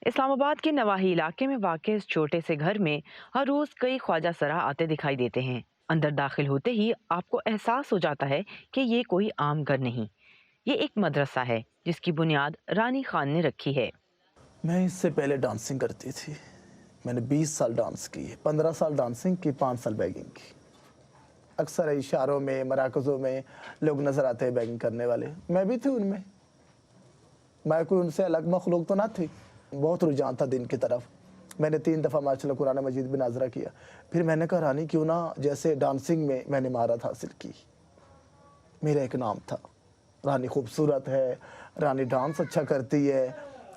इस्लाम आबाद के नवाही इलाके में वाक़ इस छोटे से घर में हर रोज कई ख्वाजा सरा आते दिखाई देते हैं। अंदर दाखिल होते ही आपको एहसास हो जाता है कि ये कोई आम घर नहीं, ये एक मदरसा है जिसकी बुनियाद रानी खान ने रखी है। मैं इससे पहले डांसिंग करती थी। मैंने 20 साल डांस की है, 15 साल डांसिंग की, 5 साल बैगिंग की। अक्सर इशारों में, मराकज़ों में लोग नज़र आते हैं बैगिंग करने वाले, मैं भी थी उनमें। मैं कोई उनसे अलग मखलूक तो ना थी। बहुत रुझान था दिन की तरफ। मैंने 3 दफ़ा माशाअल्लाह कुरान मजीद भी नाज़रा किया। फिर मैंने कहा रानी क्यों ना जैसे डांसिंग में मैंने महारत हासिल की। मेरा एक नाम था, रानी खूबसूरत है, रानी डांस अच्छा करती है,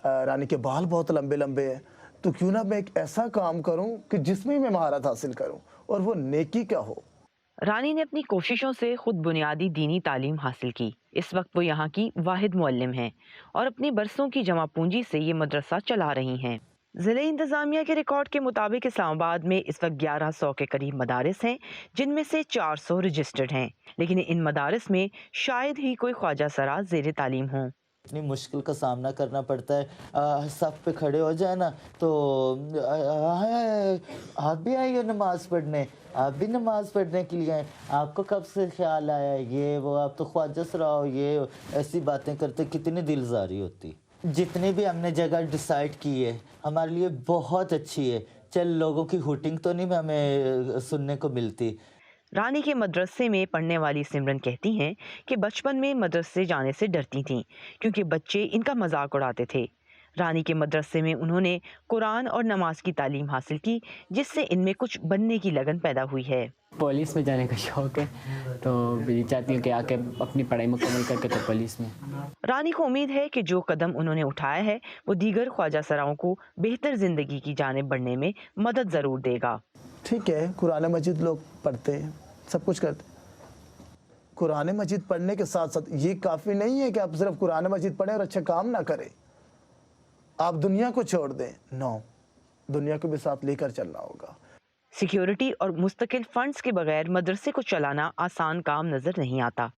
रानी के बाल बहुत लंबे लंबे हैं, तो क्यों ना मैं एक ऐसा काम करूं कि जिसमें मैं महारत हासिल करूं और वो नेकी का हो। रानी ने अपनी कोशिशों से खुद बुनियादी दीनी तालीम हासिल की। इस वक्त वो यहाँ की वाहिद मुअल्लिम हैं और अपनी बरसों की जमा पूंजी से ये मदरसा चला रही हैं। ज़िले इंतज़ामिया के रिकॉर्ड के मुताबिक इस्लामाबाद में इस वक्त 1100 के करीब मदारिस हैं, जिनमें से 400 रजिस्टर्ड हैं, लेकिन इन मदारिस में शायद ही कोई ख्वाजा सरा ज़ेर तालीम हों। इतनी मुश्किल का सामना करना पड़ता है। सफ़ पे खड़े हो जाए ना तो आप भी आई हो नमाज़ पढ़ने, आप भी नमाज़ पढ़ने के लिए आए, आपको कब से ख़्याल आया ये वो, आप तो ख्वाजा सरा हो, ये ऐसी बातें करते कितनी दिलज़ारी होती। जितनी भी हमने जगह डिसाइड की है हमारे लिए बहुत अच्छी है। चल लोगों की हुटिंग तो नहीं हमें सुनने को मिलती। रानी के मदरसे में पढ़ने वाली सिमरन कहती हैं कि बचपन में मदरसे जाने से डरती थीं क्योंकि बच्चे इनका मजाक उड़ाते थे। रानी के मदरसे में उन्होंने कुरान और नमाज की तालीम हासिल की, जिससे इनमें कुछ बनने की लगन पैदा हुई है। पुलिस में जाने का शौक है, तो भी चाहती हूँ कि आके अपनी पढ़ाई मुकम्मल करके तो पुलिस में। रानी को उम्मीद है कि जो कदम उन्होंने उठाया है वो दीगर ख्वाजा सराओं को बेहतर जिंदगी की जानिब बढ़ने में मदद जरूर देगा। ठीक है, कुरान मजीद लोग पढ़ते हैं, सब कुछ करते हैं। कुरान मजीद पढ़ने के साथ साथ ये काफ़ी नहीं है कि आप सिर्फ कुरान मजीद पढ़ें और अच्छा काम ना करें, आप दुनिया को छोड़ दें। नो, दुनिया को भी साथ लेकर चलना होगा। सिक्योरिटी और मुस्तकिल फंड्स के बगैर मदरसे को चलाना आसान काम नजर नहीं आता।